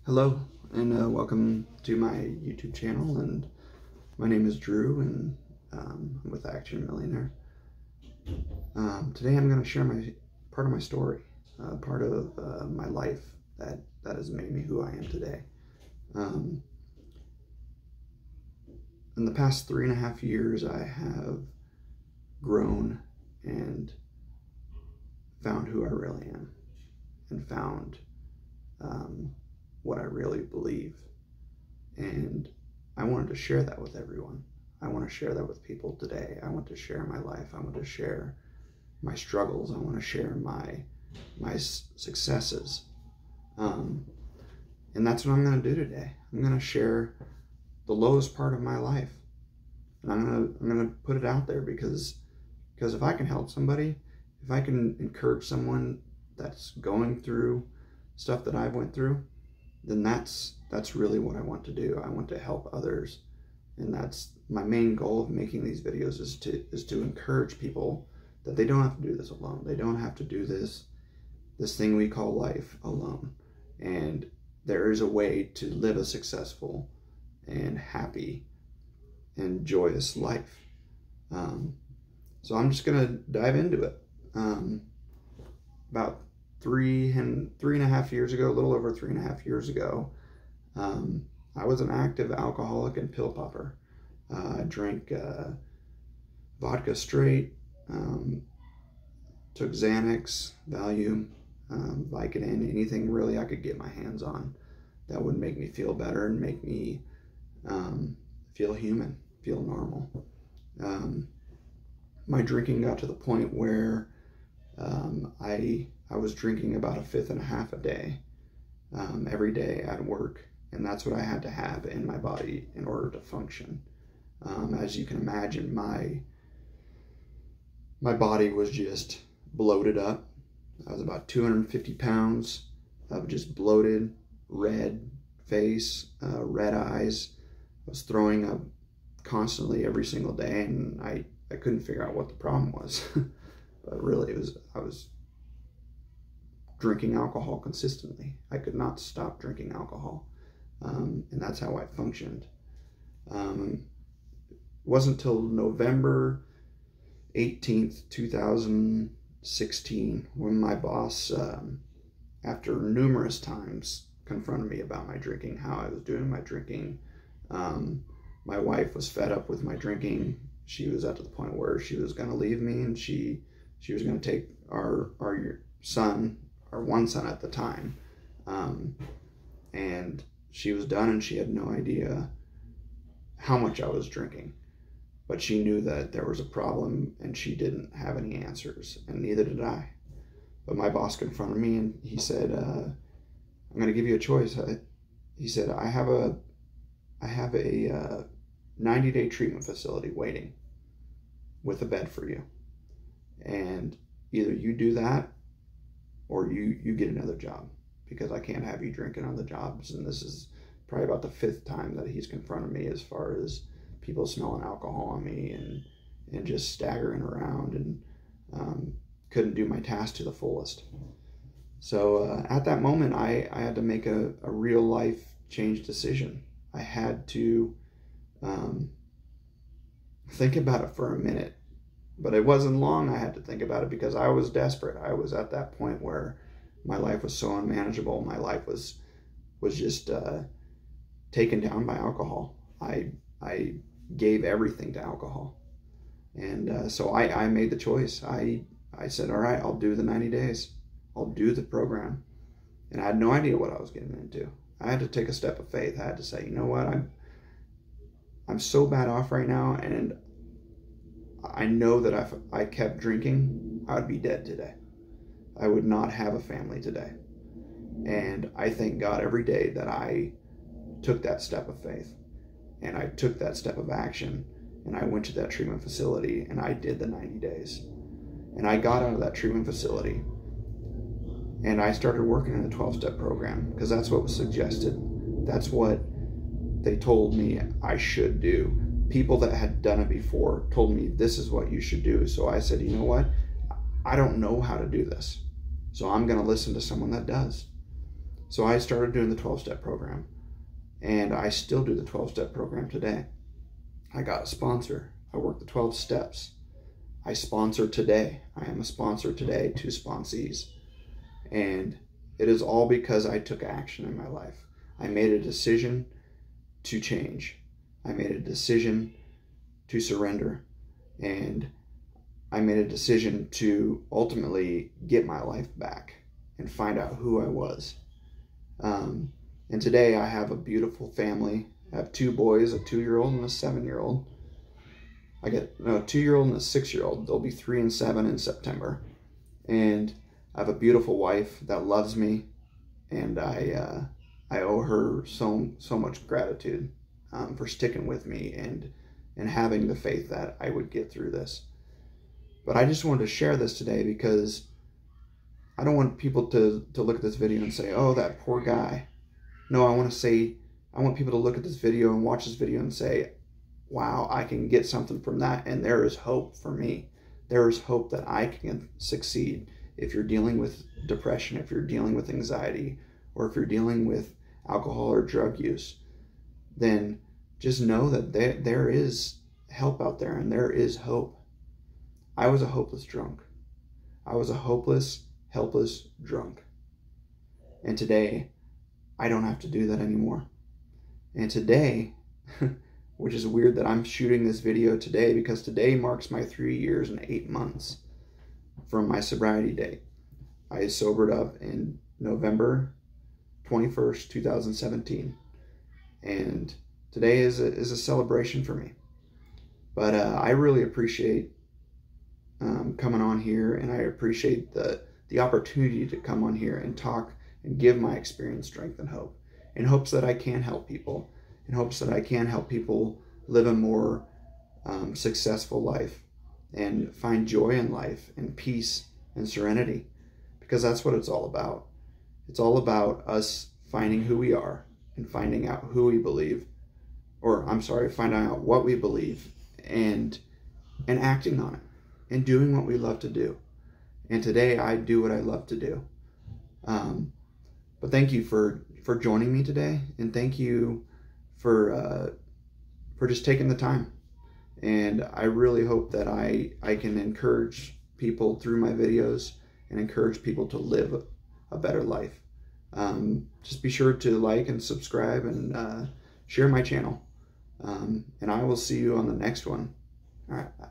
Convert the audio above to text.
Hello, and welcome to my YouTube channel. And my name is Drew, and I'm with Action Millionaire. Today I'm going to share part of my story, part of my life that has made me who I am today. In the past 3.5 years, I have grown and found who I really am, and found what I really believe. And I wanted to share that with everyone. I want to share that with people today. I want to share my life. I want to share my struggles. I want to share my successes. And that's what I'm going to do today. I'm going to share the lowest part of my life. And I'm going to put it out there because if I can help somebody, if I can encourage someone that's going through stuff that I went through, then that's really what I want to do. I want to help others, and that's my main goal of making these videos, is to encourage people that they don't have to do this alone. They don't have to do this thing we call life alone. And there is a way to live a successful and happy and joyous life. So I'm just gonna dive into it. About 3.5 years ago, a little over 3.5 years ago, I was an active alcoholic and pill popper. I drank vodka straight, took Xanax, Valium, Vicodin, anything really I could get my hands on that would make me feel better and make me feel human, feel normal. My drinking got to the point where I was drinking about 1.5 pints a day, every day at work, and that's what I had to have in my body in order to function. As you can imagine, my body was just bloated up. I was about 250 pounds of just bloated, red face, red eyes. I was throwing up constantly every single day, and I couldn't figure out what the problem was. But really, I was drinking alcohol consistently. I could not stop drinking alcohol, and that's how I functioned. It wasn't until November 18th, 2016, when my boss, after numerous times, confronted me about my drinking, how I was doing my drinking. My wife was fed up with my drinking. She was at the point where she was going to leave me, and she was going to take our son, our one son at the time, and she was done, and she had no idea how much I was drinking, but she knew that there was a problem, and she didn't have any answers, and neither did I. But my boss confronted me, and he said, I'm going to give you a choice. He said, I have a 90-day treatment facility waiting with a bed for you, and either you do that or you get another job, because I can't have you drinking on the jobs. And this is probably about the 5th time that he's confronted me, as far as people smelling alcohol on me and just staggering around, and couldn't do my task to the fullest. So at that moment, I had to make a real life change decision. I had to think about it for a minute. But it wasn't long I had to think about it, because I was desperate. I was at that point where my life was so unmanageable. My life was just taken down by alcohol. I gave everything to alcohol. And so I made the choice. I said, all right, I'll do the 90 days. I'll do the program. And I had no idea what I was getting into. I had to take a step of faith. I had to say, you know what, I'm so bad off right now, and I know that if I kept drinking, I would be dead today. I would not have a family today. And I thank God every day that I took that step of faith, and I took that step of action, and I went to that treatment facility, and I did the 90 days. And I got out of that treatment facility, and I started working in a 12-step program, because that's what was suggested. That's what they told me I should do. People that had done it before told me this is what you should do. So I said, you know what? I don't know how to do this, so I'm going to listen to someone that does. So I started doing the 12-step program, and I still do the 12-step program today. I got a sponsor. I work the 12 steps. I sponsor today. I am a sponsor today to sponsees. And it is all because I took action in my life. I made a decision to change. I made a decision to surrender. And I made a decision to ultimately get my life back and find out who I was. And today I have a beautiful family. I have 2 boys, a 2-year-old and a 7-year-old. I get a 2-year-old and a 6-year-old. They'll be 3 and 7 in September. And I have a beautiful wife that loves me, and I owe her so much gratitude for sticking with me and having the faith that I would get through this. But I just wanted to share this today because I don't want people to look at this video and say, oh, that poor guy. No, I want people to look at this video and watch this video and say, wow, I can get something from that, and there is hope for me. There is hope that I can succeed. If you're dealing with depression, if you're dealing with anxiety, or if you're dealing with alcohol or drug use, then just know that there is help out there and there is hope. I was a hopeless drunk. I was a hopeless, helpless drunk. And today, I don't have to do that anymore. And today, which is weird that I'm shooting this video today, because today marks my 3 years and 8 months from my sobriety date. I sobered up in November 21st, 2017. And today is a celebration for me. But I really appreciate coming on here, and I appreciate the opportunity to come on here and talk and give my experience, strength, and hope, in hopes that I can help people, in hopes that I can help people live a more successful life and find joy in life and peace and serenity, because that's what it's all about. It's all about us finding who we are and finding out who we believe, finding out what we believe and acting on it and doing what we love to do. And today I do what I love to do. But thank you for joining me today, and thank you for just taking the time. And I really hope that I can encourage people through my videos and encourage people to live a better life. Just be sure to like and subscribe and share my channel. And I will see you on the next one. All right. Bye.